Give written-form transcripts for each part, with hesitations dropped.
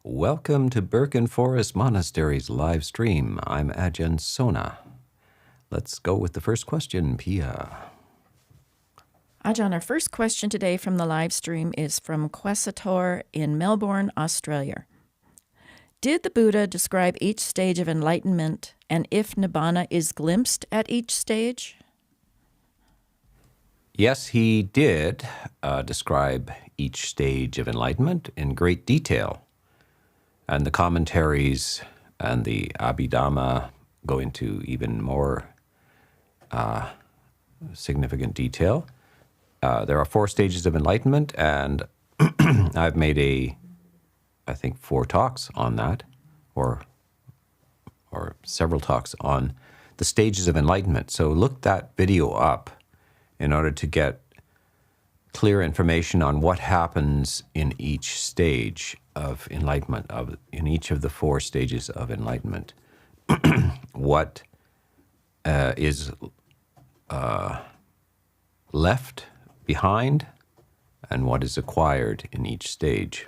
Welcome to Birken Forest Monastery's live stream. I'm Ajahn Sona. Let's go with the first question, Pia. Ajahn, our first question today from the live stream is from Quessator in Melbourne, Australia. Did the Buddha describe each stage of enlightenment, and if Nibbana is glimpsed at each stage? Yes, he did describe each stage of enlightenment in great detail. And the commentaries and the Abhidhamma go into even more significant detail. There are 4 stages of enlightenment, and I've made I think 4 talks on that, or several talks on the stages of enlightenment. So look that video up in order to get clear information on what happens in each stage of enlightenment, in each of the 4 stages of enlightenment. What is left behind and what is acquired in each stage.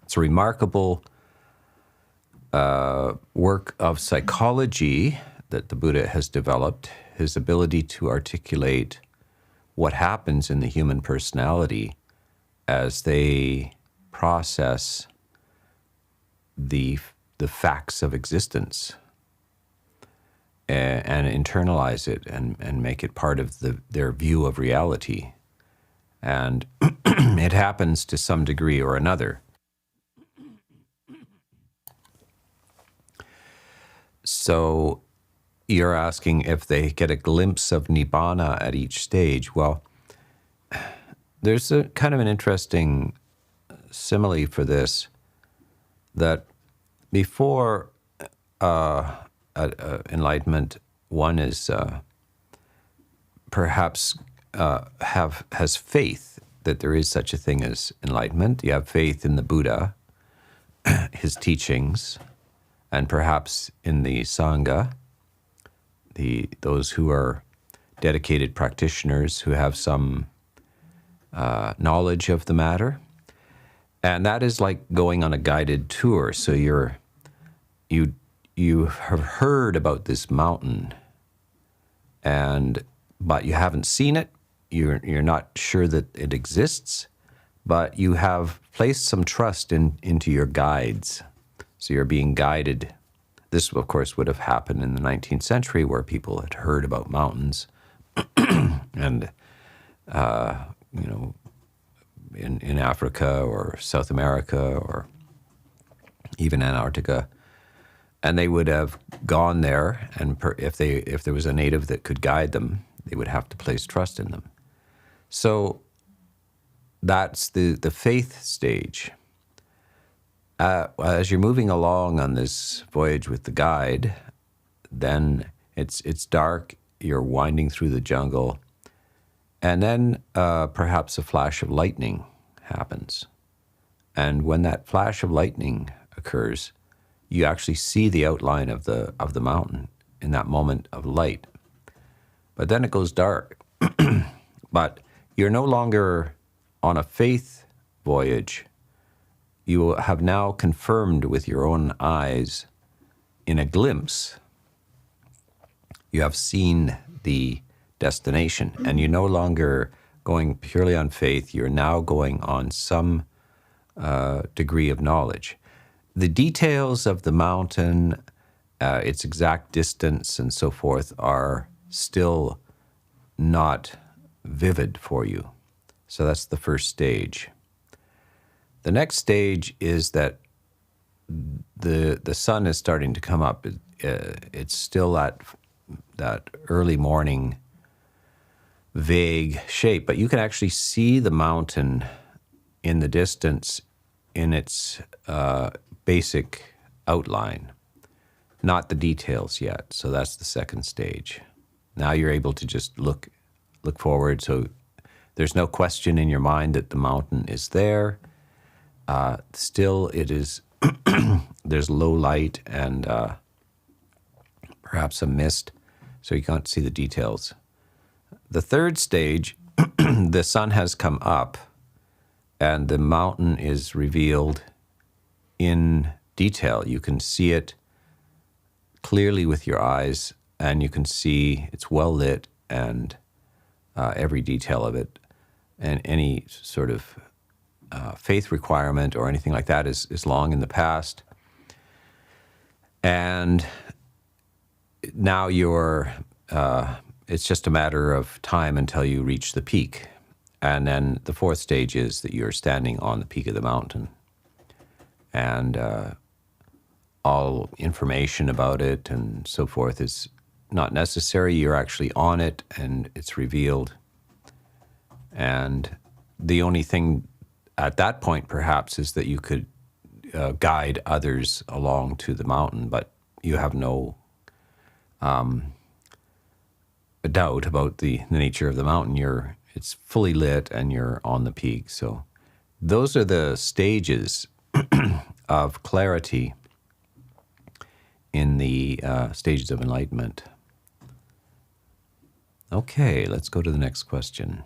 It's a remarkable work of psychology that the Buddha has developed, his ability to articulate what happens in the human personality as they process the facts of existence and internalize it and make it part of their view of reality. And it happens to some degree or another. So you're asking if they get a glimpse of Nibbana at each stage. Well, there's a kind of an interesting simile for this, that before enlightenment, one is perhaps has faith that there is such a thing as enlightenment. You have faith in the Buddha, his teachings, and perhaps in the Sangha, those who are dedicated practitioners who have some knowledge of the matter. And that is like going on a guided tour. So you have heard about this mountain, but you haven't seen it. You're not sure that it exists, but you have placed some trust into your guides. So you're being guided. This, of course, would have happened in the 19th century, where people had heard about mountains, and in Africa or South America or even Antarctica, and they would have gone there. And if there was a native that could guide them, they would have to place trust in them. So that's the faith stage. As you're moving along on this voyage with the guide, then it's dark, you're winding through the jungle, and then perhaps a flash of lightning happens. And when that flash of lightning occurs, you actually see the outline of the mountain in that moment of light. But then it goes dark. But you're no longer on a faith voyage. You have now confirmed with your own eyes, in a glimpse, you have seen the destination, and you're no longer going purely on faith. You're now going on some degree of knowledge. The details of the mountain, its exact distance and so forth, are still not vivid for you. So that's the first stage. The next stage is that the sun is starting to come up. It's still that early morning vague shape, but you can actually see the mountain in the distance in its basic outline, not the details yet. So that's the second stage. Now you're able to just look forward. So there's no question in your mind that the mountain is there. Still, it is. There's low light and perhaps a mist, so you can't see the details. The third stage, the sun has come up, and the mountain is revealed in detail. You can see it clearly with your eyes, and you can see it's well lit, and every detail of it, and any sort of faith requirement or anything like that is long in the past. And now it's just a matter of time until you reach the peak. And then the fourth stage is that you're standing on the peak of the mountain. And all information about it and so forth is not necessary. You're actually on it, and it's revealed. And the only thing at that point, perhaps, is that you could guide others along to the mountain, but you have no doubt about the nature of the mountain. It's fully lit, and you're on the peak. So those are the stages of clarity in the stages of enlightenment. Okay, let's go to the next question.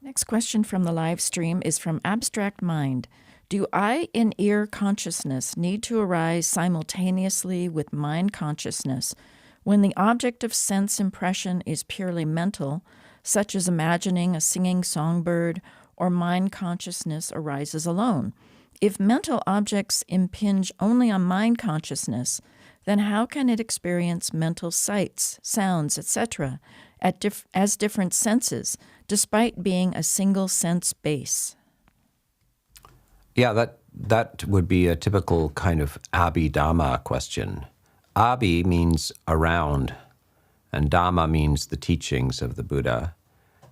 Next question from the live stream is from Abstract Mind. Do eye and ear consciousness need to arise simultaneously with mind consciousness when the object of sense impression is purely mental, such as imagining a singing songbird, or mind consciousness arises alone? If mental objects impinge only on mind consciousness, then how can it experience mental sights, sounds, etc., as different senses, despite being a single sense base? Yeah, that would be a typical kind of Dhamma question. Abhi means around, and Dhamma means the teachings of the Buddha.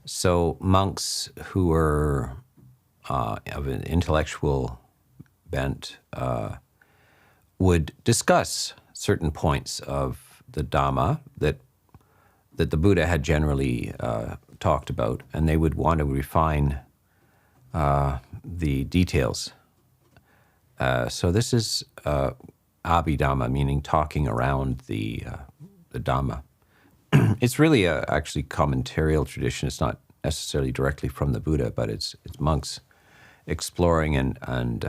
So monks who are of an intellectual bent would discuss certain points of the Dhamma that the Buddha had generally talked about, and they would want to refine the details. So this is Abhidhamma, meaning talking around the Dhamma. It's really a actually commentarial tradition. It's not necessarily directly from the Buddha, but it's monks exploring and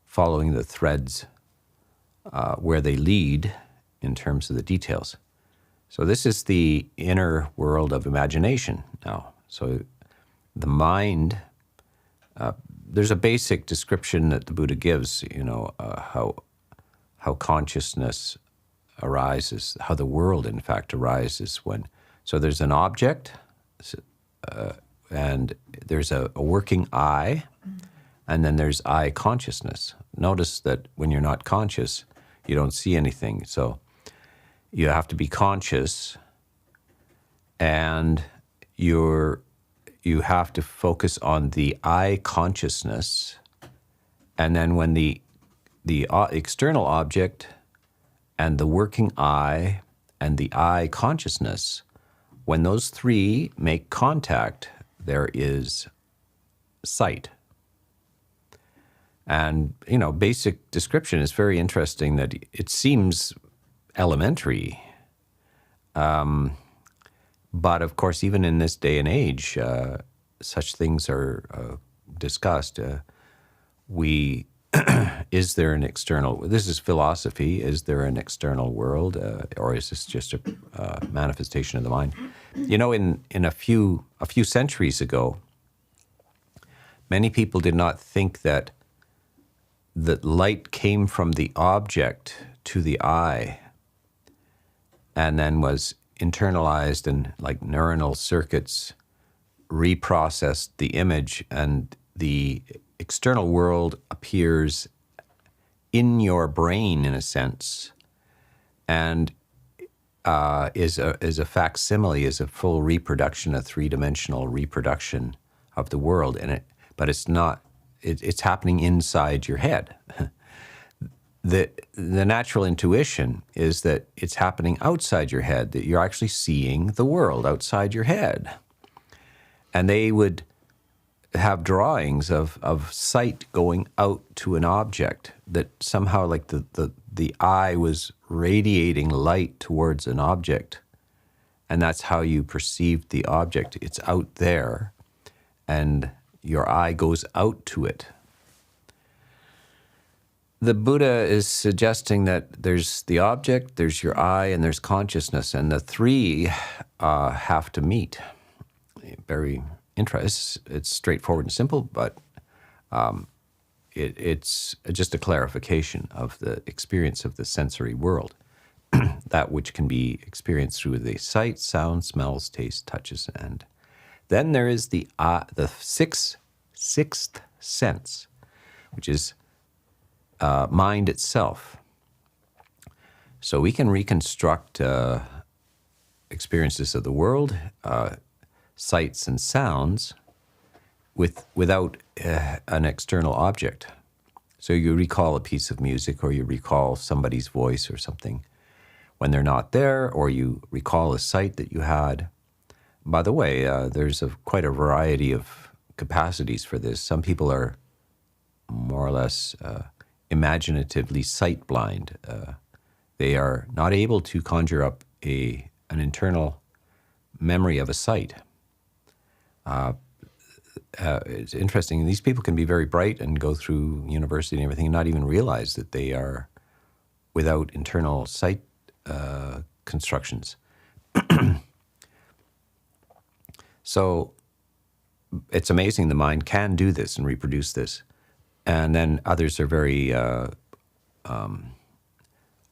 following the threads where they lead in terms of the details. So this is the inner world of imagination now. So the mind, there's a basic description that the Buddha gives, how consciousness arises, how the world, in fact, arises so there's an object, and there's a working eye, and then there's eye consciousness. Notice that when you're not conscious, you don't see anything. So you have to be conscious, and you have to focus on the eye consciousness, and then when the external object and the working eye and the eye consciousness, when those three make contact, there is sight. And, basic description is very interesting that it seems elementary. But of course, even in this day and age, such things are discussed. Is there an external? This is philosophy. Is there an external world, or is this just a manifestation of the mind? In a few centuries ago, many people did not think that light came from the object to the eye, and then was internalized, and like neuronal circuits reprocessed the image, and the external world appears in your brain, in a sense, and is a facsimile, is a full reproduction, a three-dimensional reproduction of the world. But it's not. It's happening inside your head. The natural intuition is that it's happening outside your head, that you're actually seeing the world outside your head. And they would have drawings of sight going out to an object, that somehow like the eye was radiating light towards an object, and that's how you perceived the object. It's out there, and your eye goes out to it. The Buddha is suggesting that there's the object, there's your eye, and there's consciousness, and the three have to meet. Very interesting. It's straightforward and simple, but it's just a clarification of the experience of the sensory world, that which can be experienced through the sight, sound, smells, taste, touches, and then there is the sixth sense, which is mind itself. So we can reconstruct experiences of the world, sights and sounds, without an external object. So you recall a piece of music, or you recall somebody's voice or something when they're not there, or you recall a sight that you had. By the way, there's quite a variety of capacities for this. Some people are more or less imaginatively sight blind. They are not able to conjure up an internal memory of a sight. It's interesting. These people can be very bright and go through university and everything and not even realize that they are without internal sight constructions. So it's amazing the mind can do this and reproduce this. And then others are very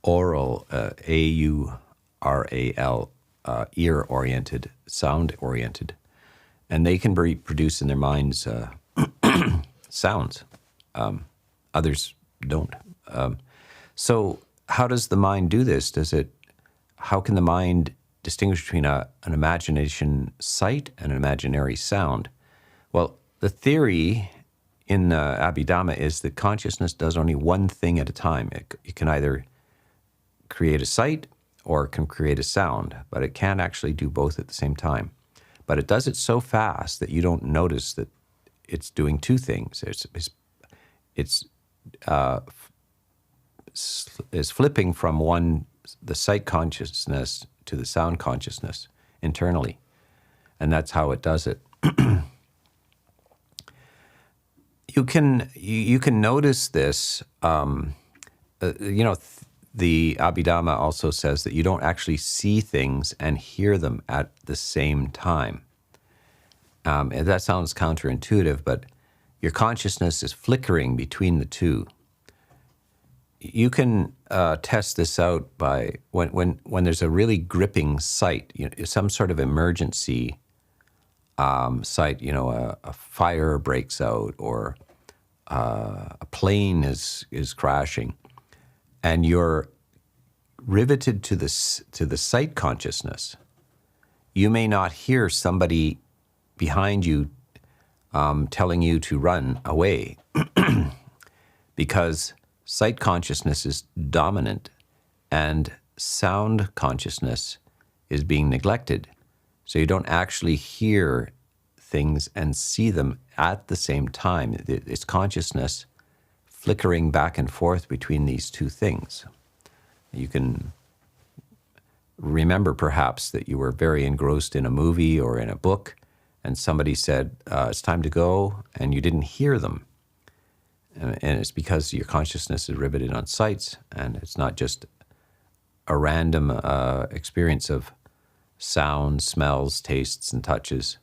aural, A-U-R-A-L, ear-oriented, sound-oriented. And they can reproduce in their minds sounds. Others don't. So how does the mind do this? How can the mind distinguish between an imagination sight and an imaginary sound? Well, the theory in Abhidhamma is that consciousness does only one thing at a time. It can either create a sight or it can create a sound, but it can't actually do both at the same time. But it does it so fast that you don't notice that it's doing two things. It's flipping from the sight consciousness to the sound consciousness internally, and that's how it does it. You can notice this. The Abhidhamma also says that you don't actually see things and hear them at the same time. And that sounds counterintuitive, but your consciousness is flickering between the two. You can test this out by when there's a really gripping sight, some sort of emergency sight, a fire breaks out, or a plane is crashing, and you're riveted to the sight consciousness. You may not hear somebody behind you telling you to run away because sight consciousness is dominant and sound consciousness is being neglected. So you don't actually hear things and see them at the same time. It's consciousness flickering back and forth between these two things. You can remember perhaps that you were very engrossed in a movie or in a book, and somebody said, it's time to go, and you didn't hear them. And it's because your consciousness is riveted on sights, and it's not just a random experience of sounds, smells, tastes, and touches.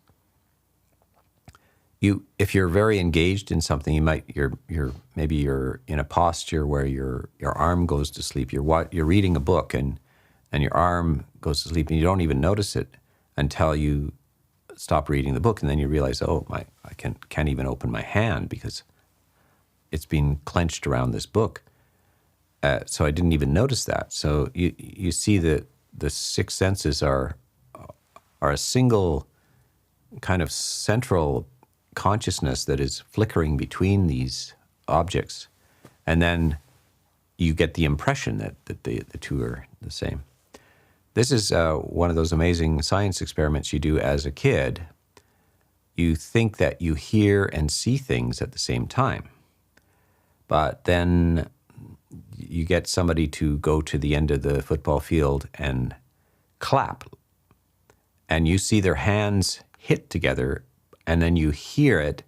If you're very engaged in something, maybe you're in a posture where your arm goes to sleep. You're reading a book and your arm goes to sleep, and you don't even notice it until you stop reading the book, and then you realize, I can't even open my hand because it's been clenched around this book. So I didn't even notice that. So you see that the six senses are a single kind of central consciousness that is flickering between these objects. And then you get the impression that the two are the same. This is one of those amazing science experiments you do as a kid. You think that you hear and see things at the same time. But then you get somebody to go to the end of the football field and clap. And you see their hands hit together, and then you hear it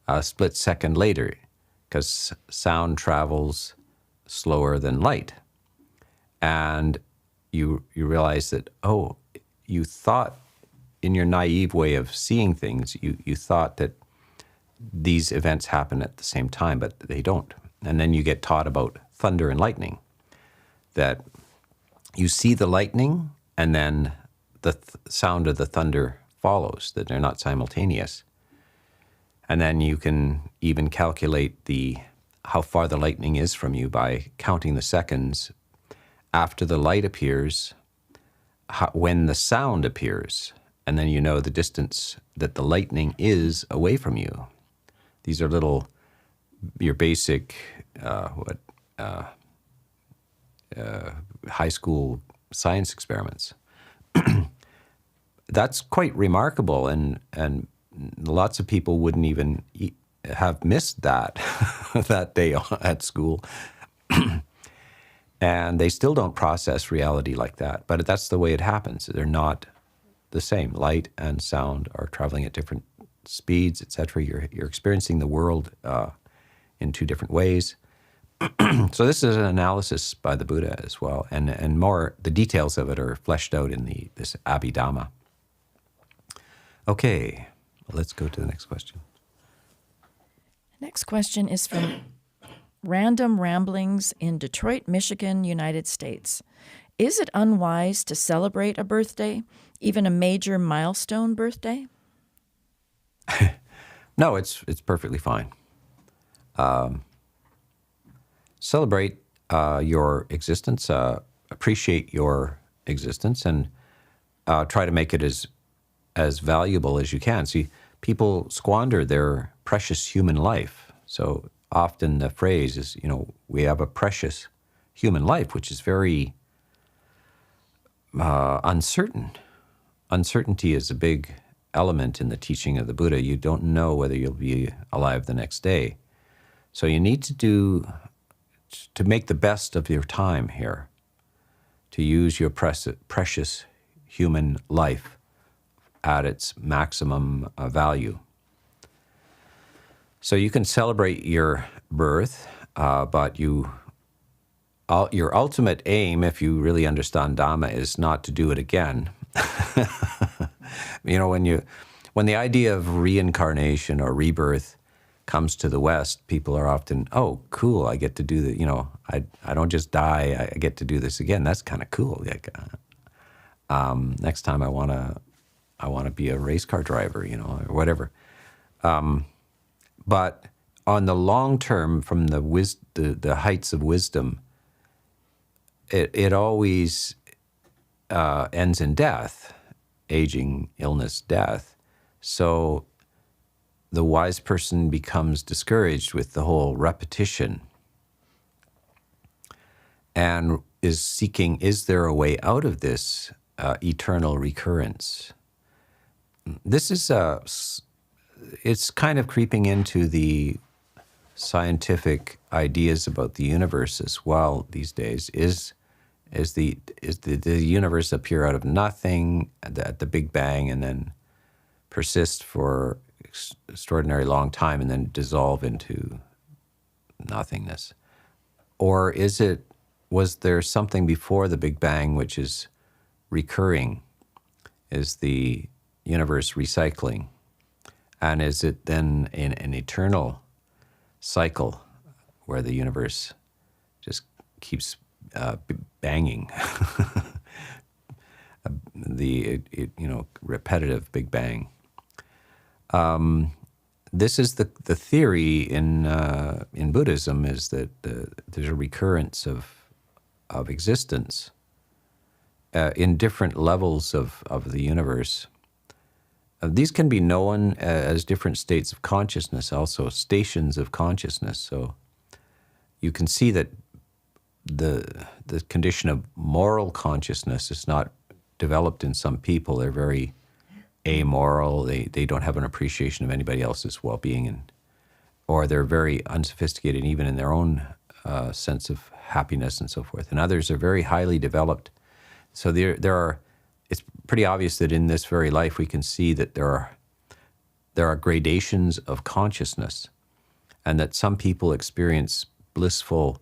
a split second later, because sound travels slower than light. And you realize that, oh, you thought, in your naive way of seeing things, you thought that these events happen at the same time, but they don't. And then you get taught about thunder and lightning, that you see the lightning and then the sound of the thunder follows, that they're not simultaneous. And then you can even calculate how far the lightning is from you by counting the seconds after the light appears, when the sound appears, and then you know the distance that the lightning is away from you. These are your basic high school science experiments. That's quite remarkable, and lots of people wouldn't even have missed that that day at school. And they still don't process reality like that. But that's the way it happens. They're not the same. Light and sound are traveling at different speeds, etc. You're experiencing the world in two different ways. So this is an analysis by the Buddha as well, and more, the details of it are fleshed out in this Abhidhamma. Okay, let's go to the next question. Next question is from Random Ramblings in Detroit, Michigan, United States. Is it unwise to celebrate a birthday, even a major milestone birthday? No, it's perfectly fine. Celebrate your existence, appreciate your existence, and try to make it as valuable as you can. See, people squander their precious human life. So often the phrase is, we have a precious human life, which is very uncertain. Uncertainty is a big element in the teaching of the Buddha. You don't know whether you'll be alive the next day. So you need to make the best of your time here, to use your precious human life at its maximum value. So you can celebrate your birth, but your ultimate aim, if you really understand Dhamma, is not to do it again. When the idea of reincarnation or rebirth comes to the West, people are often, oh, cool, I get to do that. I don't just die, I get to do this again. That's kind of cool. Next time I want to be a race car driver, or whatever. But on the long term, from the heights of wisdom, it always ends in death, aging, illness, death. So the wise person becomes discouraged with the whole repetition and is seeking, is there a way out of this eternal recurrence? This is it's kind of creeping into the scientific ideas about the universe as well these days. Is the universe appear out of nothing at the Big Bang and then persist for extraordinary long time and then dissolve into nothingness? Or was there something before the Big Bang which is recurring? Is the universe recycling? And is it then in an eternal cycle where the universe just keeps banging? The repetitive Big Bang. This is the theory in Buddhism, is that there's a recurrence of existence in different levels of the universe. These can be known as different states of consciousness, also stations of consciousness. So you can see that the condition of moral consciousness is not developed in some people. They're very amoral. They don't have an appreciation of anybody else's well-being, or they're very unsophisticated even in their own sense of happiness and so forth. And others are very highly developed. So there are. It's pretty obvious that in this very life we can see that there are gradations of consciousness, and that some people experience blissful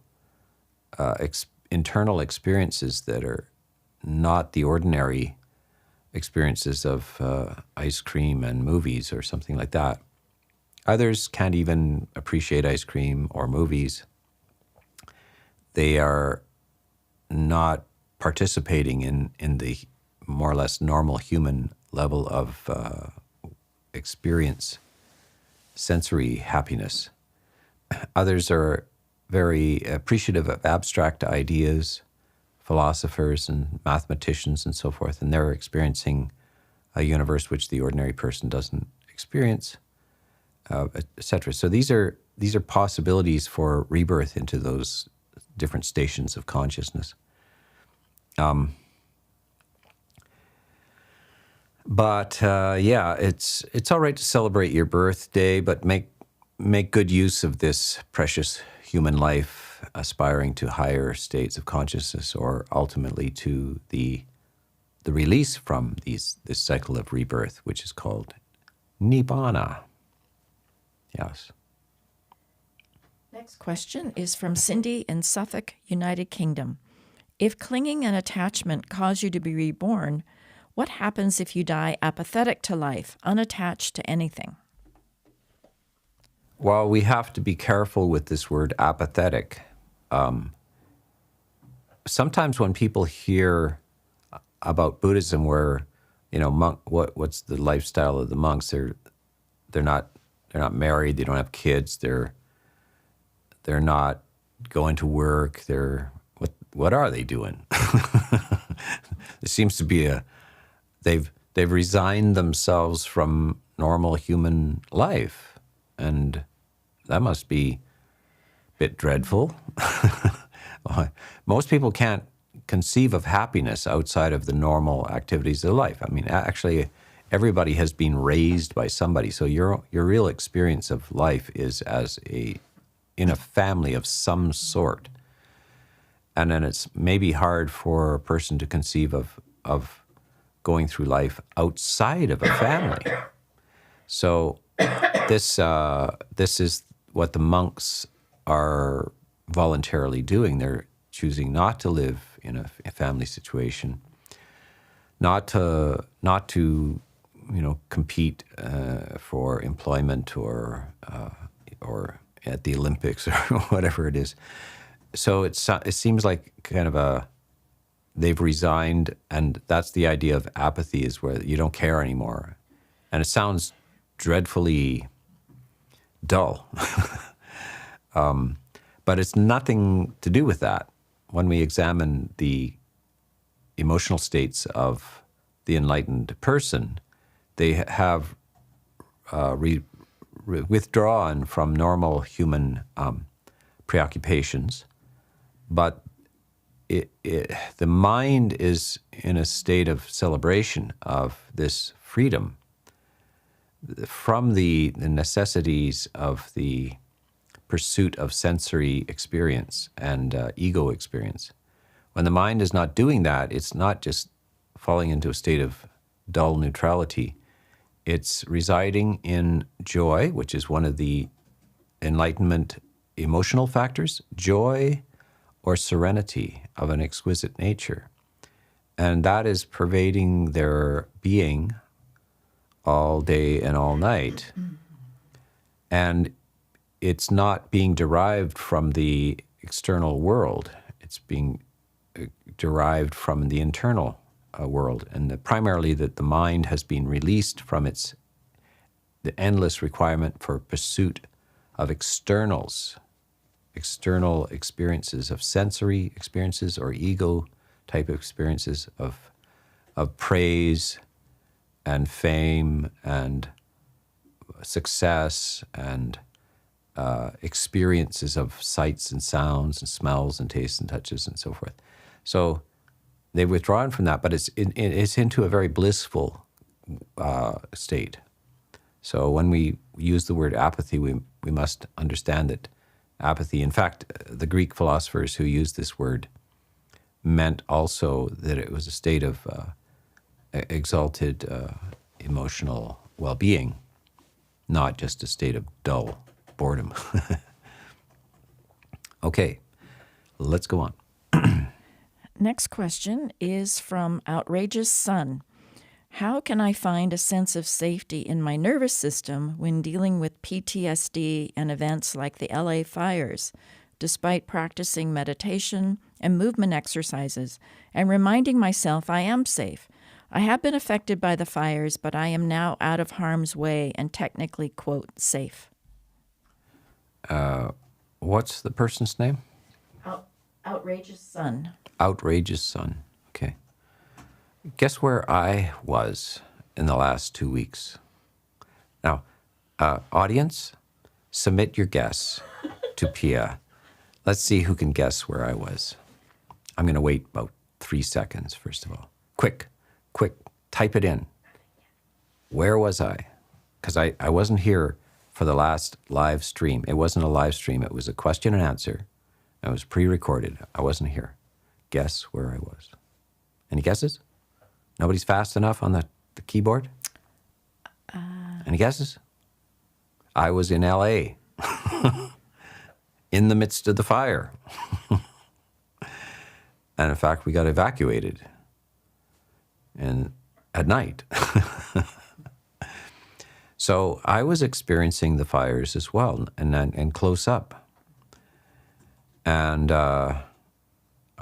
internal experiences that are not the ordinary experiences of ice cream and movies or something like that. Others can't even appreciate ice cream or movies. They are not participating in the more or less normal human level of experience, sensory happiness. Others are very appreciative of abstract ideas, philosophers and mathematicians and so forth, and they're experiencing a universe which the ordinary person doesn't experience, etc. So these are possibilities for rebirth into those different stations of consciousness. But it's all right to celebrate your birthday, but make good use of this precious human life, aspiring to higher states of consciousness, or ultimately to the release from this cycle of rebirth, which is called nibbana. Yes. Next question is from Cindy in Suffolk, United Kingdom. If clinging and attachment cause you to be reborn, what happens if you die apathetic to life, unattached to anything? Well, we have to be careful with this word apathetic. Sometimes when people hear about Buddhism, where what's the lifestyle of the monks? They're not married. They don't have kids. They're not going to work. What are they doing? There seems to be they've resigned themselves from normal human life, and that must be a bit dreadful. Most people can't conceive of happiness outside of the normal activities of life. I mean, actually, everybody has been raised by somebody. So your real experience of life is as in a family of some sort. And then it's maybe hard for a person to conceive of going through life outside of a family. So this is what the monks are voluntarily doing. They're choosing not to live in a family situation, not to compete for employment or at the Olympics or whatever it is. So it seems like kind of they've resigned, and that's the idea of apathy, is where you don't care anymore. And it sounds dreadfully dull. But it's nothing to do with that. When we examine the emotional states of the enlightened person, they have withdrawn from normal human preoccupations, but the mind is in a state of celebration of this freedom from the necessities of the pursuit of sensory experience and ego experience. When the mind is not doing that, it's not just falling into a state of dull neutrality. It's residing in joy, which is one of the enlightenment emotional factors, joy or serenity of an exquisite nature. And that is pervading their being all day and all night. And it's not being derived from the external world. It's being derived from the internal world. And primarily that the mind has been released from the endless requirement for pursuit of external experiences, of sensory experiences or ego type of experiences of praise and fame and success and experiences of sights and sounds and smells and tastes and touches and so forth. So they've withdrawn from that, but it's into a very blissful state. So when we use the word apathy, we must understand that apathy, in fact, the Greek philosophers who used this word meant also that it was a state of exalted emotional well-being, not just a state of dull boredom. Okay, Let's go on. Next question is from Outrageous Sun. How can I find a sense of safety in my nervous system when dealing with PTSD and events like the LA fires, despite practicing meditation and movement exercises and reminding myself I am safe? I have been affected by the fires, but I am now out of harm's way and technically, quote, safe. What's the person's name? Outrageous Sun. Outrageous Sun. Okay. Guess where I was in the last 2 weeks? Now, audience, submit your guess to Pia. Let's see who can guess where I was. I'm going to wait about 3 seconds, first of all. Quick, type it in. Where was I? Because I wasn't here for the last live stream. It wasn't a live stream. It was a question and answer. It was pre-recorded. I wasn't here. Guess where I was. Any guesses? Nobody's fast enough on the keyboard? Any guesses? I was in LA, in the midst of the fire. And in fact, we got evacuated at night. So I was experiencing the fires as well, and close up. And I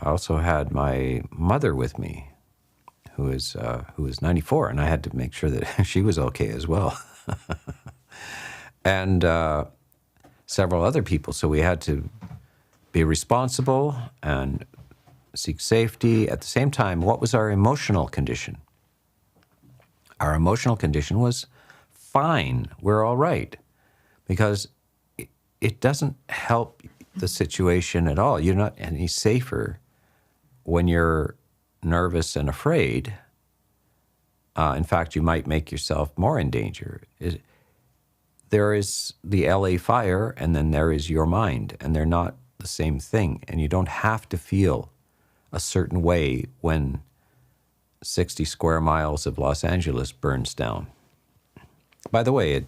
also had my mother with me, who is 94, and I had to make sure that she was okay as well. And several other people. So we had to be responsible and seek safety. At the same time, what was our emotional condition? Our emotional condition was fine. We're all right. Because it doesn't help the situation at all. You're not any safer when you're nervous and afraid. In fact, you might make yourself more in danger. There is the LA fire, and then there is your mind, and they're not the same thing. And you don't have to feel a certain way when 60 square miles of Los Angeles burns down. By the way,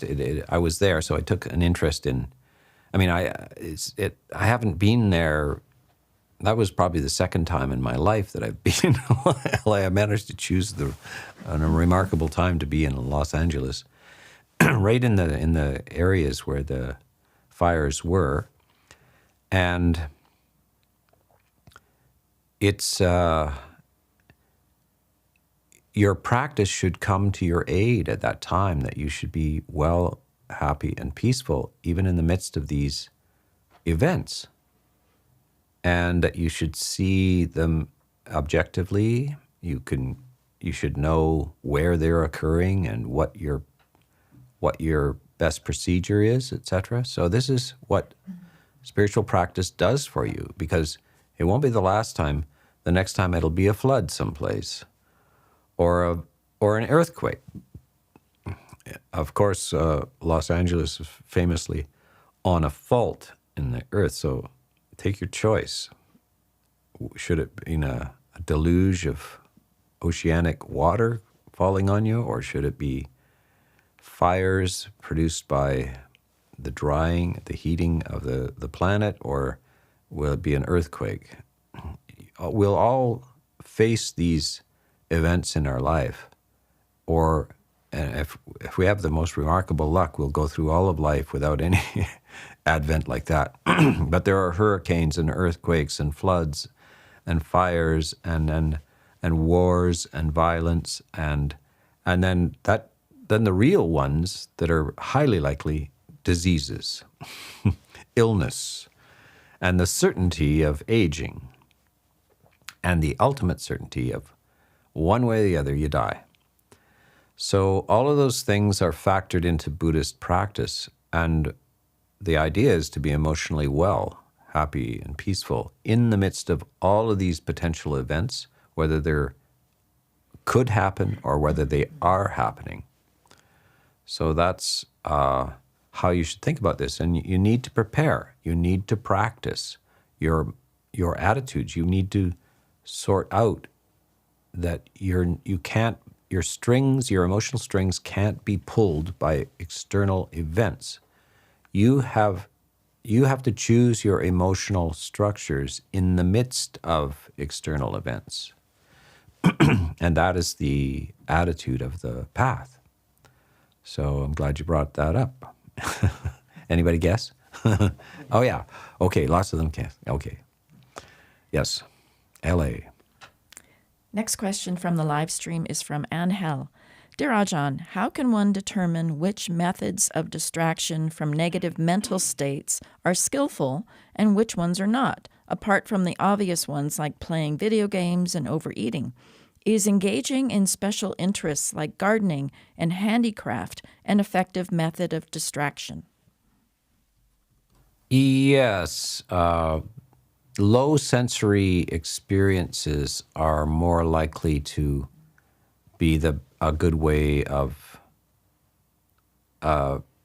I was there, so I took an interest in. I mean, I haven't been there. That was probably the second time in my life that I've been in LA. I managed to choose a remarkable time to be in Los Angeles, right in the areas where the fires were, and it's your practice should come to your aid at that time. That you should be well, happy, and peaceful even in the midst of these events. And that you should see them objectively. You should know where they're occurring and what your best procedure is, etc. So this is what spiritual practice does for you, because it won't be the last time. The next time it'll be a flood someplace, or an earthquake. Of course, Los Angeles is famously on a fault in the earth, so take your choice. Should it be a deluge of oceanic water falling on you, or should it be fires produced by the drying, the heating of the planet, or will it be an earthquake? We'll all face these events in our life, or if we have the most remarkable luck, we'll go through all of life without any advent like that. But there are hurricanes and earthquakes and floods and fires and wars and violence and then the real ones that are highly likely diseases, illness, and the certainty of aging, and the ultimate certainty of one way or the other you die. So all of those things are factored into Buddhist practice, and the idea is to be emotionally well, happy, and peaceful in the midst of all of these potential events, whether they could happen or whether they are happening. So that's how you should think about this. And you need to prepare. You need to practice your attitudes. You need to sort out that your emotional strings can't be pulled by external events. You have you have to choose your emotional structures in the midst of external events. And that is the attitude of the path. So I'm glad you brought that up. Anybody guess? Oh, yeah. Okay, lots of them guess. Okay. Yes. L.A. Next question from the live stream is from Angel. Dear Ajahn, how can one determine which methods of distraction from negative mental states are skillful and which ones are not, apart from the obvious ones like playing video games and overeating? Is engaging in special interests like gardening and handicraft an effective method of distraction? Yes. Low sensory experiences are more likely to be a good way of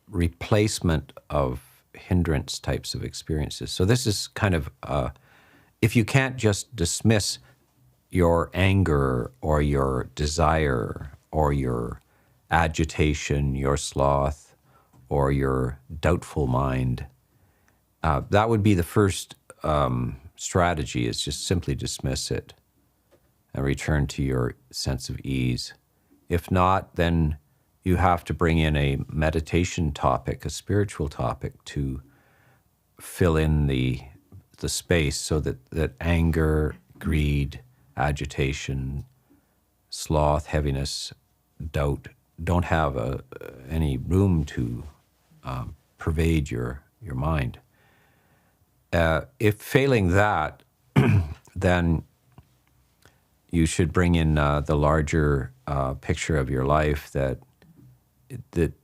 replacement of hindrance types of experiences. So this is kind of, if you can't just dismiss your anger or your desire or your agitation, your sloth, or your doubtful mind, that would be the first strategy, is just simply dismiss it and return to your sense of ease. If not, then you have to bring in a meditation topic, a spiritual topic, to fill in the space so that anger, greed, agitation, sloth, heaviness, doubt don't have any room to pervade your mind. If failing that, then you should bring in the larger picture of your life, that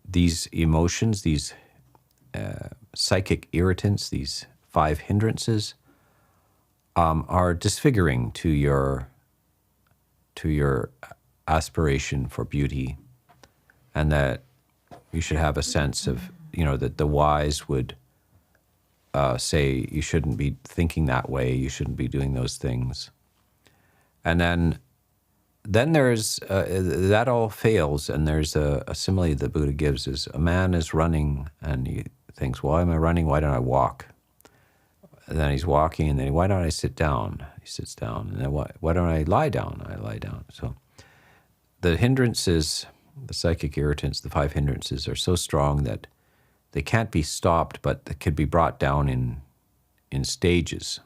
these emotions, these psychic irritants, these 5 hindrances, are disfiguring to your aspiration for beauty, and that you should have a sense of, that the wise would say you shouldn't be thinking that way, you shouldn't be doing those things. And then there's, that all fails, and there's a simile the Buddha gives is, a man is running and he thinks, why am I running? Why don't I walk? And then he's walking, and then, why don't I sit down? He sits down. And then, why don't I lie down? I lie down. So the hindrances, the psychic irritants, the 5 hindrances are so strong that they can't be stopped, but they could be brought down in stages.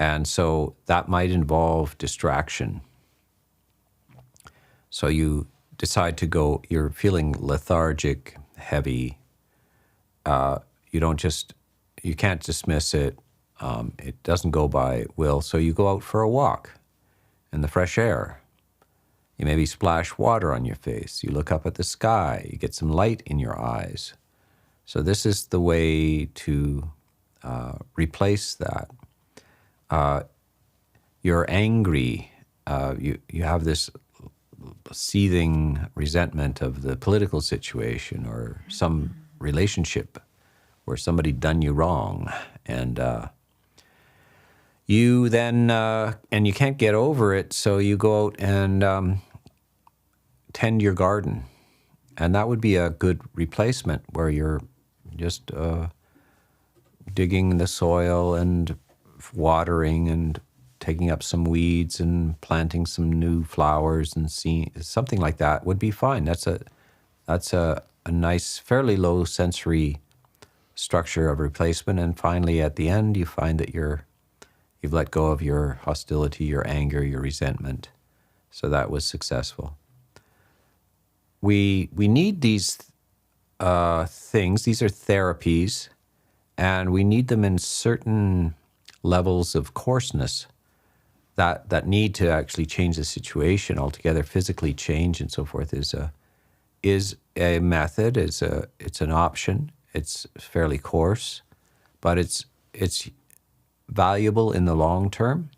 And so that might involve distraction. So you decide to go, you're feeling lethargic, heavy. You can't dismiss it. It doesn't go by will. So you go out for a walk in the fresh air. You maybe splash water on your face. You look up at the sky. You get some light in your eyes. So this is the way to replace that. You're angry. You have this seething resentment of the political situation or some relationship where somebody done you wrong, and you then and you can't get over it, so you go out and tend your garden, and that would be a good replacement, where you're just digging the soil and watering and taking up some weeds and planting some new flowers, and something like that would be fine. That's a nice, fairly low sensory structure of replacement. And finally, at the end, you find that you've let go of your hostility, your anger, your resentment. So that was successful. We need these things. These are therapies, and we need them in certain levels of coarseness that need to actually change the situation altogether, physically change and so forth. Is a method. It's an option. It's fairly coarse, but it's valuable in the long term.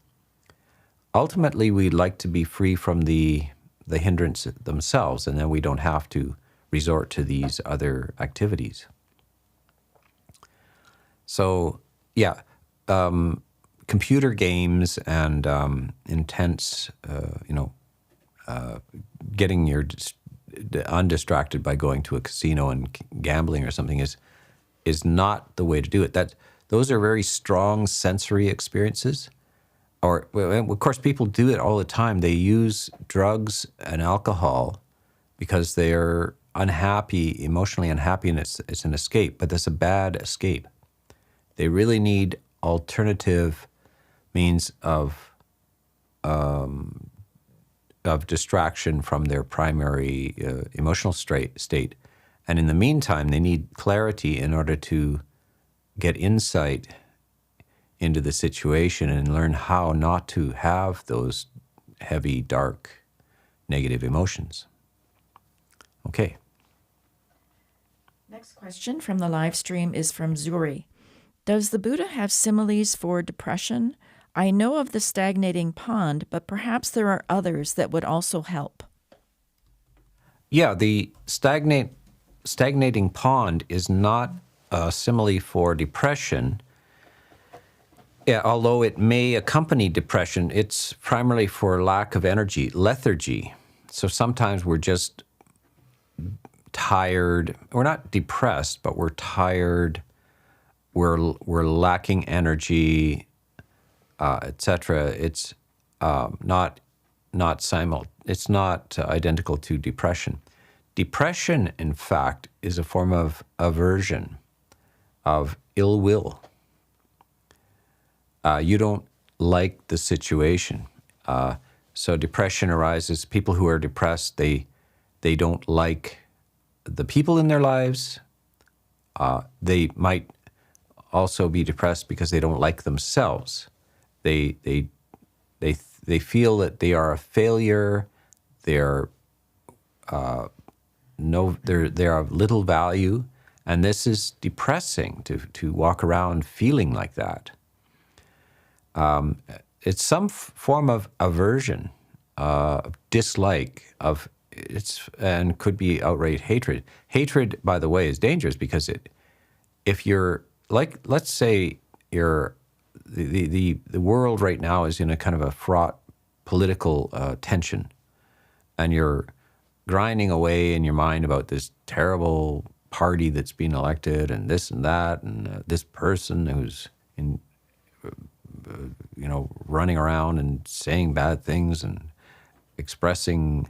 Ultimately, we'd like to be free from the hindrance themselves, and then we don't have to resort to these other activities. So, yeah, computer games and intense, getting undistracted by going to a casino and gambling or something is not the way to do it. Those are very strong sensory experiences. Or, well, of course, people do it all the time. They use drugs and alcohol because they're unhappy, emotionally unhappy, and it's an escape. But that's a bad escape. They really need alternative means of distraction from their primary emotional state. And in the meantime, they need clarity in order to get insight into the situation and learn how not to have those heavy, dark, negative emotions. Okay. Next question from the live stream is from Zuri. Does the Buddha have similes for depression? I know of the stagnating pond, but perhaps there are others that would also help. Yeah, the stagnating pond is not a simile for depression. Yeah, although it may accompany depression, it's primarily for lack of energy, lethargy. So sometimes we're just tired. We're not depressed, but we're tired. We're lacking energy, etc. It's It's not identical to depression. Depression, in fact, is a form of aversion, of ill will. You don't like the situation. So depression arises. People who are depressed, they don't like the people in their lives. They might also be depressed because they don't like themselves. They feel that they are a failure. They're of little value, and this is depressing to walk around feeling like that. It's some form of aversion, dislike and could be outright hatred. Hatred, by the way, is dangerous because if you're like, let's say the world right now is in a kind of a fraught political tension, and you're grinding away in your mind about this terrible party that's been elected and this and that and this person who's running around and saying bad things and expressing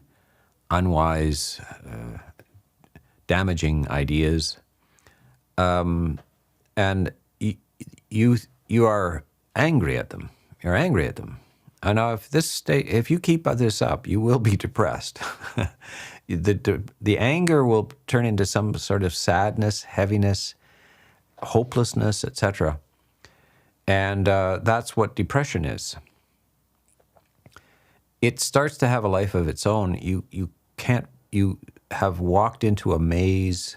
unwise, damaging ideas, and you are angry at them. You're angry at them. And now, if you keep this up, you will be depressed. The anger will turn into some sort of sadness, heaviness, hopelessness, etc. And that's what depression is. It starts to have a life of its own. You have walked into a maze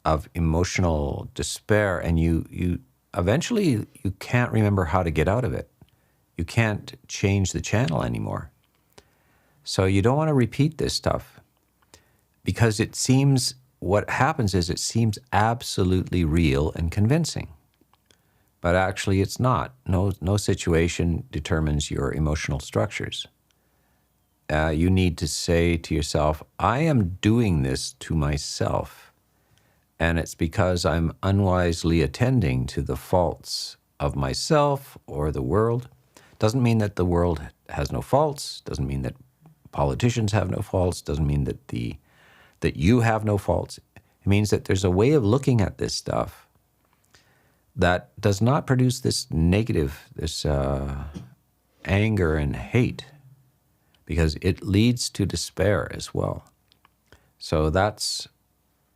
of emotional despair, and you eventually you can't remember how to get out of it. You can't change the channel anymore. So you don't want to repeat this stuff, because what happens is it seems absolutely real and convincing. But actually it's not. No situation determines your emotional structures. You need to say to yourself, I am doing this to myself, and it's because I'm unwisely attending to the faults of myself or the world. Doesn't mean that the world has no faults, doesn't mean that politicians have no faults, doesn't mean that you have no faults. It means that there's a way of looking at this stuff that does not produce this negative, this anger and hate, because it leads to despair as well. So that's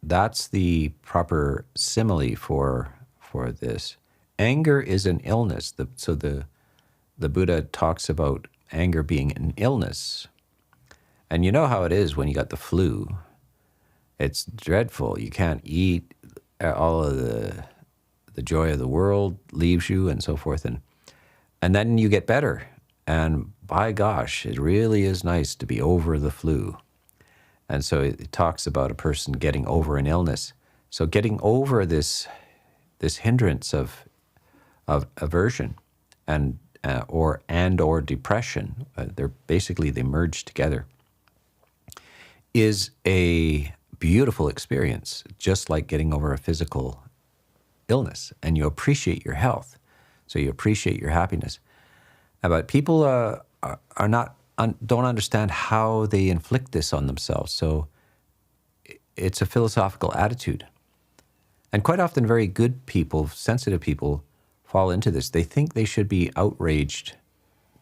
the proper simile for this. Anger is an illness. The Buddha talks about anger being an illness. And you know how it is when you got the flu. It's dreadful. You can't eat. All of the joy of the world leaves you and so forth. And then you get better. And by gosh, it really is nice to be over the flu. And so it talks about a person getting over an illness. So getting over this hindrance of aversion or depression, they merge together, is a beautiful experience, just like getting over a physical illness, and you appreciate your health. So you appreciate your happiness. But people are not don't understand how they inflict this on themselves. So it's a philosophical attitude. And quite often very good people, sensitive people, fall into this. They think they should be outraged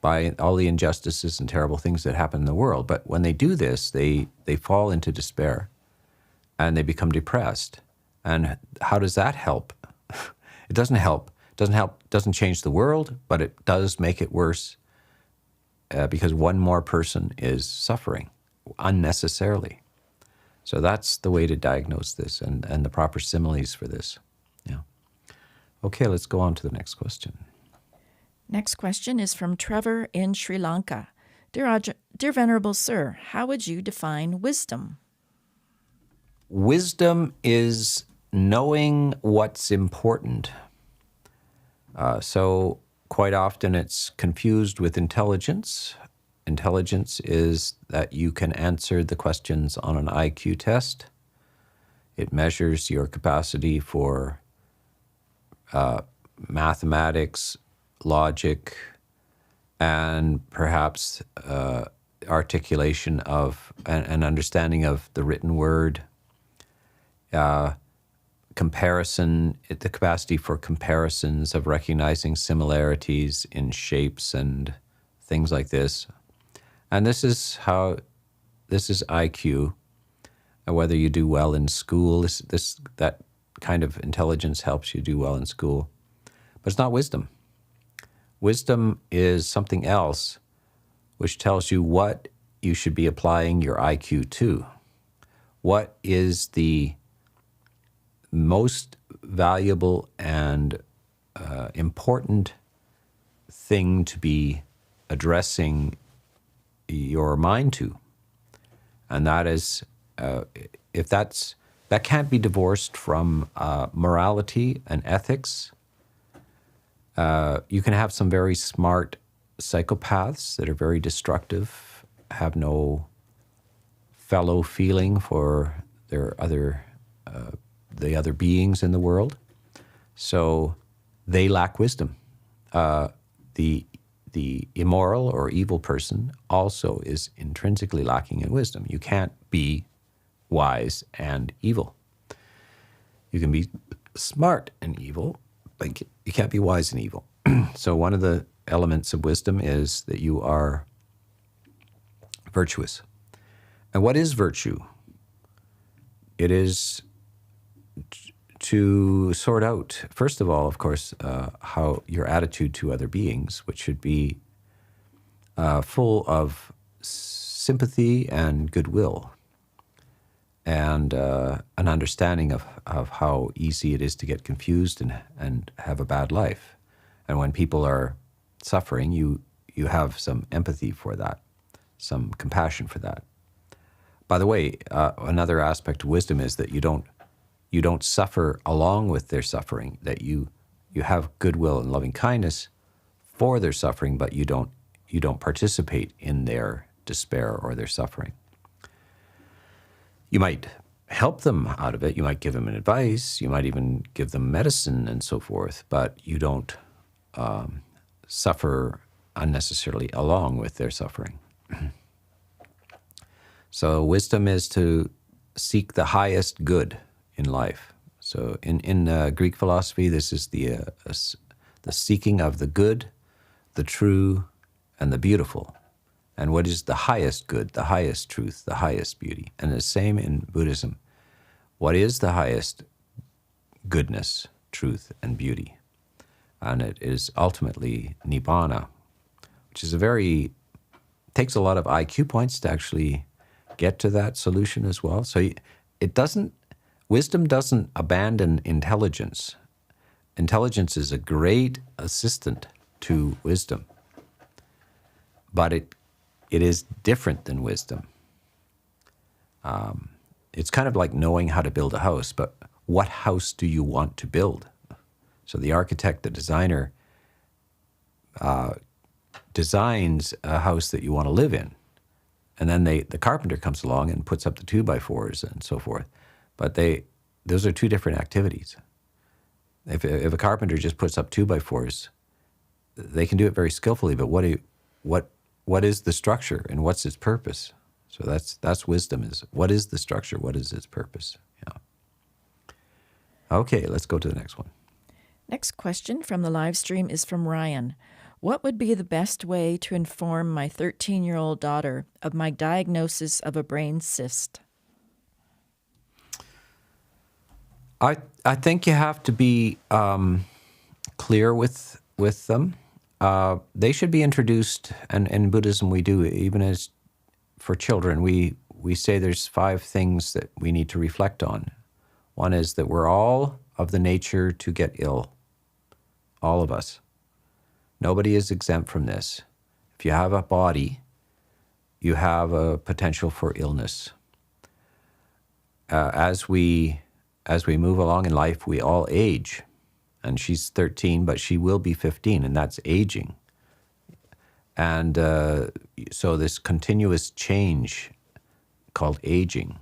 by all the injustices and terrible things that happen in the world. But when they do this, they fall into despair and they become depressed. And how does that help? It doesn't help. Doesn't change the world, but it does make it worse because one more person is suffering unnecessarily. So that's the way to diagnose this and the proper similes for this. Yeah. Okay, let's go on to the next question. Next question is from Trevor in Sri Lanka. Dear Venerable Sir, how would you define wisdom? Wisdom is knowing what's important. So quite often it's confused with intelligence. Intelligence is that you can answer the questions on an IQ test. It measures your capacity for mathematics, logic, and perhaps articulation of an understanding of the written word. Comparison, the capacity for comparisons of recognizing similarities in shapes and things like this. And this is IQ. Whether you do well in school, that kind of intelligence helps you do well in school. But it's not wisdom. Wisdom is something else which tells you what you should be applying your IQ to. What is the most valuable and important thing to be addressing your mind to? And that is, that can't be divorced from morality and ethics. You can have some very smart psychopaths that are very destructive, have no fellow feeling for their the other beings in the world. So they lack wisdom. The immoral or evil person also is intrinsically lacking in wisdom. You can't be wise and evil. You can be smart and evil, but you can't be wise and evil. So one of the elements of wisdom is that you are virtuous. And what is virtue? It is to sort out, first of all, of course, how your attitude to other beings, which should be full of sympathy and goodwill, and an understanding of how easy it is to get confused and have a bad life. And when people are suffering, you have some empathy for that, some compassion for that. By the way, another aspect of wisdom is that you don't suffer along with their suffering, that you have goodwill and loving kindness for their suffering, but you don't participate in their despair or their suffering. You might help them out of it. You might give them advice. You might even give them medicine and so forth, but you don't suffer unnecessarily along with their suffering. So wisdom is to seek the highest good in life. So in Greek philosophy, this is the seeking of the good, the true, and the beautiful. And what is the highest good, the highest truth, the highest beauty? And the same in Buddhism. What is the highest goodness, truth, and beauty? And it is ultimately Nibbana, which is takes a lot of IQ points to actually get to that solution as well. So wisdom doesn't abandon intelligence. Intelligence is a great assistant to wisdom, but it is different than wisdom. It's kind of like knowing how to build a house, but what house do you want to build? So the architect, the designer, designs a house that you want to live in. And then the carpenter comes along and puts up the 2x4s and so forth. But those are two different activities. If a carpenter just puts up 2x4s, they can do it very skillfully, but what is the structure and what's its purpose? So that's wisdom, is what is the structure, what is its purpose? Yeah. Okay, let's go to the next one. Next question from the live stream is from Ryan. What would be the best way to inform my 13-year-old daughter of my diagnosis of a brain cyst? I think you have to be clear with them. They should be introduced, and in Buddhism we do, even as for children, we say there's 5 things that we need to reflect on. One is that we're all of the nature to get ill, all of us. Nobody is exempt from this. If you have a body, you have a potential for illness. As we move along in life, we all age. And she's 13, but she will be 15, and that's aging. And so this continuous change called aging,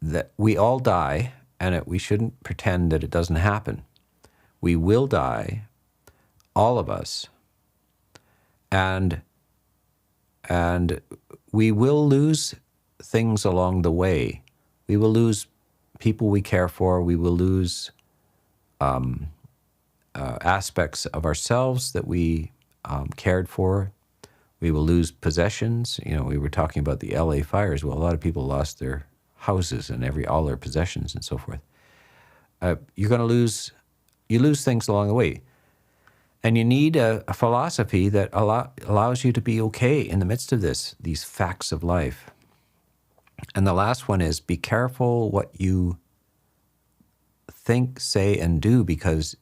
that we all die, and we shouldn't pretend that it doesn't happen. We will die, all of us, and we will lose things along the way. We will lose people we care for. We will lose aspects of ourselves that we cared for. We will lose possessions. You know, we were talking about the LA fires. Well, a lot of people lost their houses and all their possessions and so forth. You're going to lose things along the way. And you need a philosophy that allows you to be okay in the midst of these facts of life. And the last one is, be careful what you think, say, and do, because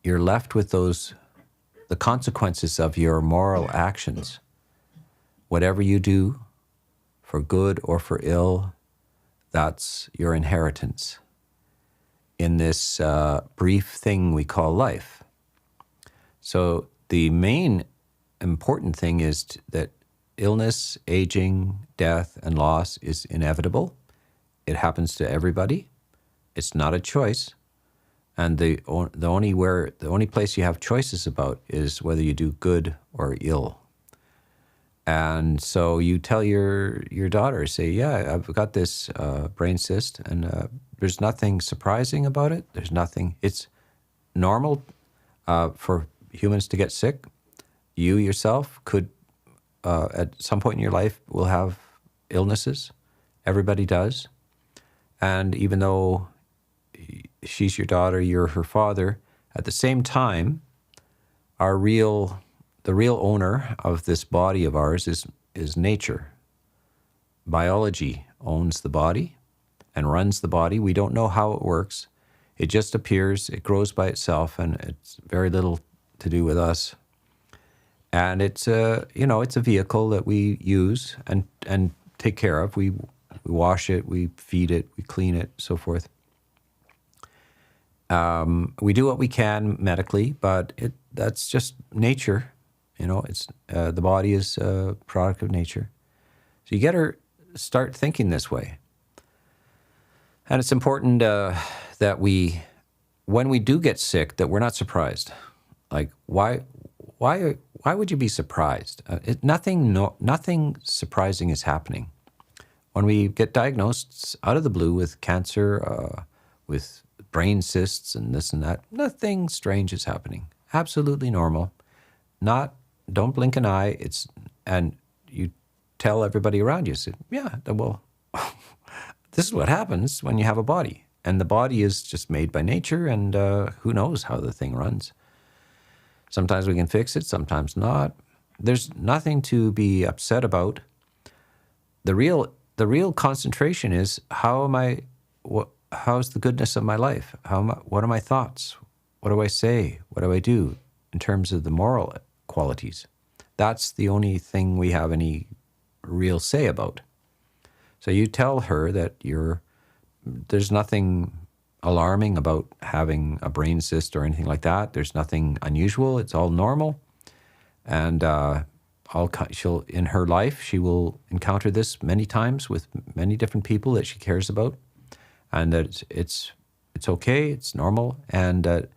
you're left with the consequences of your moral actions. Whatever you do, for good or for ill, that's your inheritance in this brief thing we call life. So the main important thing is that illness, aging, death, and loss is inevitable. It happens to everybody. It's not a choice. And the only place you have choices about is whether you do good or ill. And so you tell your daughter, say, yeah, I've got this brain cyst, and there's nothing surprising about it. There's nothing. It's normal for humans to get sick. You yourself could, at some point in your life, will have illnesses. Everybody does. And even though she's your daughter, you're her father, at the same time, the real owner of this body of ours is nature. Biology owns the body and runs the body. We don't know how it works. It just appears, it grows by itself, and it's very little to do with us. And it's a vehicle that we use and take care of. We wash it, we feed it, we clean it, so forth. We do what we can medically, but that's just nature. It's the body is a product of nature. So you get her start thinking this way. And it's important that when we do get sick, that we're not surprised. Like, why would you be surprised? Nothing surprising is happening. When we get diagnosed out of the blue with cancer, with brain cysts and this and that, nothing strange is happening. Absolutely normal. Don't blink an eye. And you tell everybody around you, say, yeah, well, this is what happens when you have a body. And the body is just made by nature, and who knows how the thing runs. Sometimes we can fix it, sometimes not. There's nothing to be upset about. The real concentration is, how's the goodness of my life? What are my thoughts? What do I say? What do I do in terms of the moral qualities? That's the only thing we have any real say about. So you tell her that there's nothing alarming about having a brain cyst or anything like that. There's nothing unusual. It's all normal. And she'll, in her life, she will encounter this many times with many different people that she cares about. And that it's it's okay, it's normal, and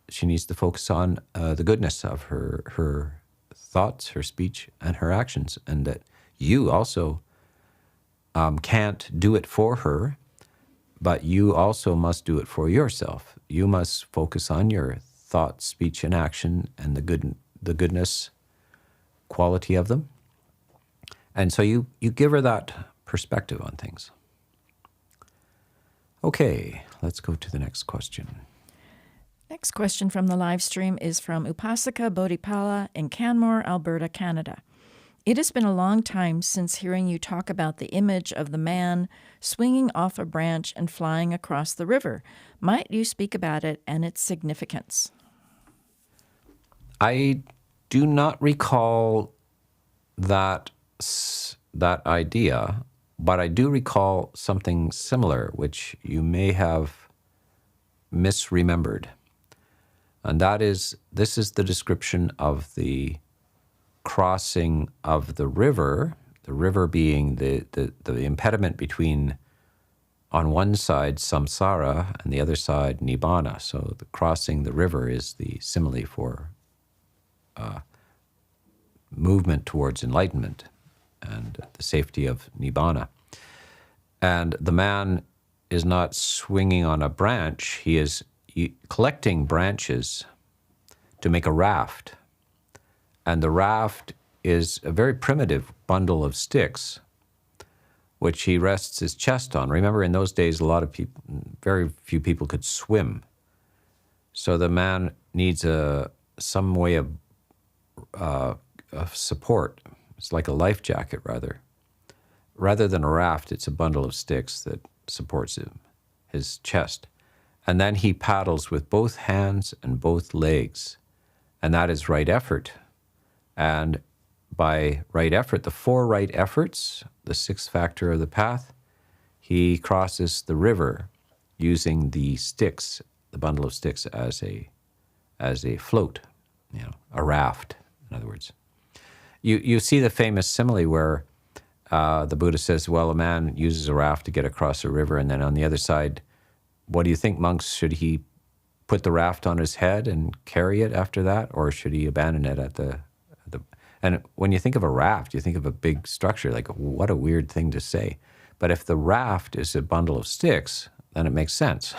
she needs to focus on the goodness of her thoughts, her speech, and her actions, and that you also can't do it for her, but you also must do it for yourself. You must focus on your thought, speech, and action, and the goodness quality of them. And so you give her that perspective on things. Okay, let's go to the next question. Next question from the live stream is from Upasaka Bodhipala in Canmore, Alberta, Canada. It has been a long time since hearing you talk about the image of the man swinging off a branch and flying across the river. Might you speak about it and its significance? I do not recall that idea, but I do recall something similar, which you may have misremembered. And that is, this is the description of the crossing of the river being the impediment between, on one side, samsara, and the other side, nibbana. So the crossing the river is the simile for movement towards enlightenment and the safety of nibbana. And the man is not swinging on a branch, he is collecting branches to make a raft. And the raft is a very primitive bundle of sticks, which he rests his chest on. Remember, in those days, very few people could swim. So the man needs some way of support. It's like a life jacket, rather. Rather than a raft, it's a bundle of sticks that supports his chest. And then he paddles with both hands and both legs. And that is right effort. And by right effort, the 4 right efforts, the 6th factor of the path, he crosses the river using the sticks, the bundle of sticks, as a float, a raft, in other words. You see the famous simile where the Buddha says, well, a man uses a raft to get across a river, and then on the other side, what do you think, monks? Should he put the raft on his head and carry it after that, or should he abandon it at the and when you think of a raft, you think of a big structure, like what a weird thing to say. But if the raft is a bundle of sticks, then it makes sense.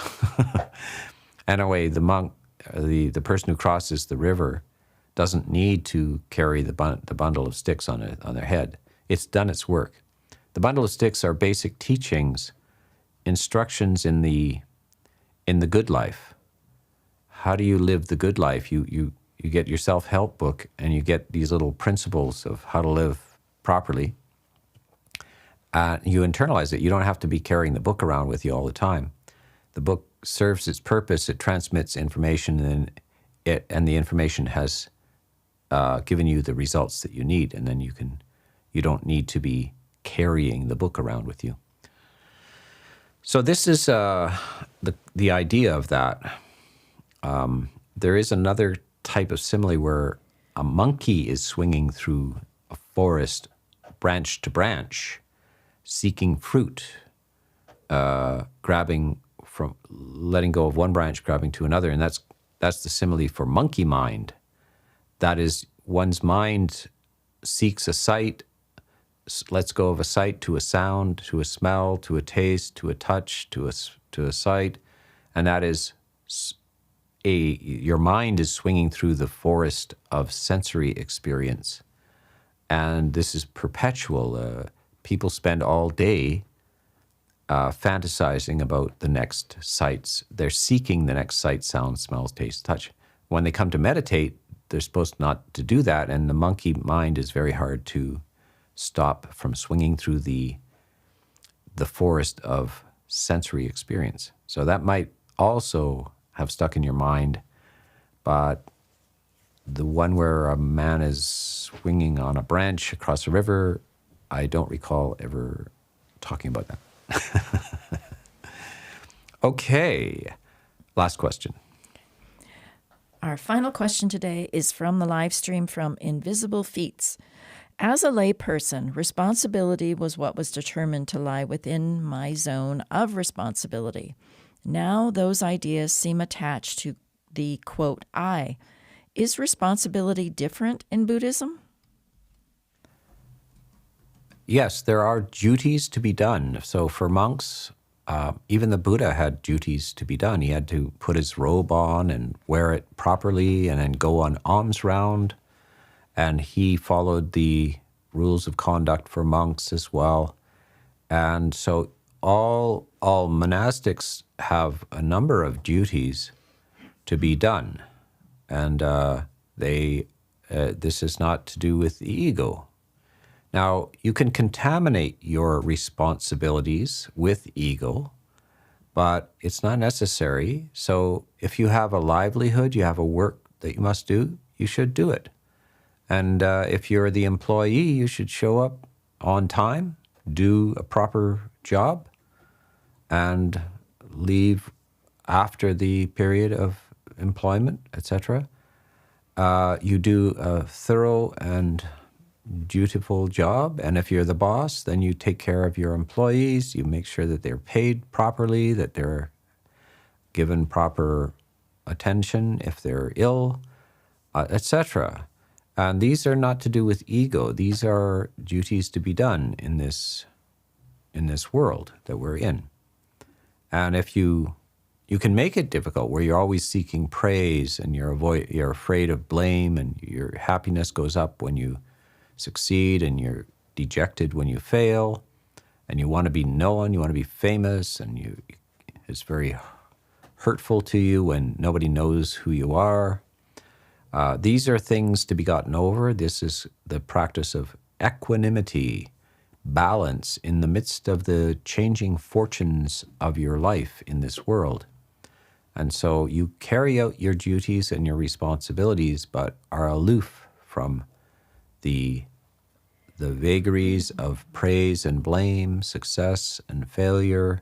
Anyway, the monk, the person who crosses the river doesn't need to carry the bundle of sticks on their head. It's done its work. The bundle of sticks are basic teachings, instructions in the good life. How do you live the good life? You get your self-help book and you get these little principles of how to live properly. You internalize it. You don't have to be carrying the book around with you all the time. The book serves its purpose. It transmits information, and the information has given you the results that you need, and then you don't need to be carrying the book around with you. So this is the idea of that. There is another type of simile where a monkey is swinging through a forest, branch to branch, seeking fruit, letting go of one branch, grabbing to another, and that's the simile for monkey mind. That is, one's mind seeks a sight, lets go of a sight to a sound, to a smell, to a taste, to a touch, to a sight, and that is your mind is swinging through the forest of sensory experience, and this is perpetual. People spend all day fantasizing about the next sights. They're seeking the next sight, sound, smell, taste, touch. When they come to meditate, they're supposed not to do that, and the monkey mind is very hard to stop from swinging through the forest of sensory experience. So that might also have stuck in your mind, but the one where a man is swinging on a branch across a river, I don't recall ever talking about that. Okay, last question. Our final question today is from the live stream from Invisible Feats. As a lay person, responsibility was what was determined to lie within my zone of responsibility. Now those ideas seem attached to the, quote, I. Is responsibility different in Buddhism? Yes, there are duties to be done. So for monks, even the Buddha had duties to be done. He had to put his robe on and wear it properly and then go on alms round. And he followed the rules of conduct for monks as well. And so all monastics have a number of duties to be done. And this is not to do with the ego. Now, you can contaminate your responsibilities with ego, but it's not necessary. So if you have a livelihood, you have a work that you must do, you should do it. And if you're the employee, you should show up on time, do a proper job, and leave after the period of employment, etc. You do a thorough and dutiful job, and if you're the boss, then you take care of your employees, you make sure that they're paid properly, that they're given proper attention if they're ill, etc. And these are not to do with ego. These are duties to be done in this world that we're in. And if you can make it difficult, where you're always seeking praise and you're afraid of blame, and your happiness goes up when you succeed and you're dejected when you fail, and you want to be known, you want to be famous, and it's very hurtful to you when nobody knows who you are. These are things to be gotten over. This is the practice of equanimity, balance in the midst of the changing fortunes of your life in this world. And so you carry out your duties and your responsibilities, but are aloof from the vagaries of praise and blame, success and failure,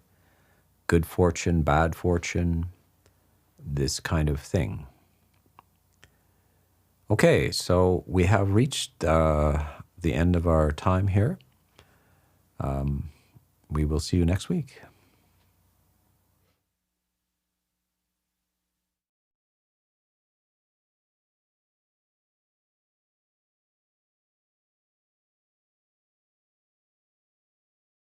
good fortune, bad fortune, this kind of thing. Okay, so we have reached the end of our time here. We will see you next week.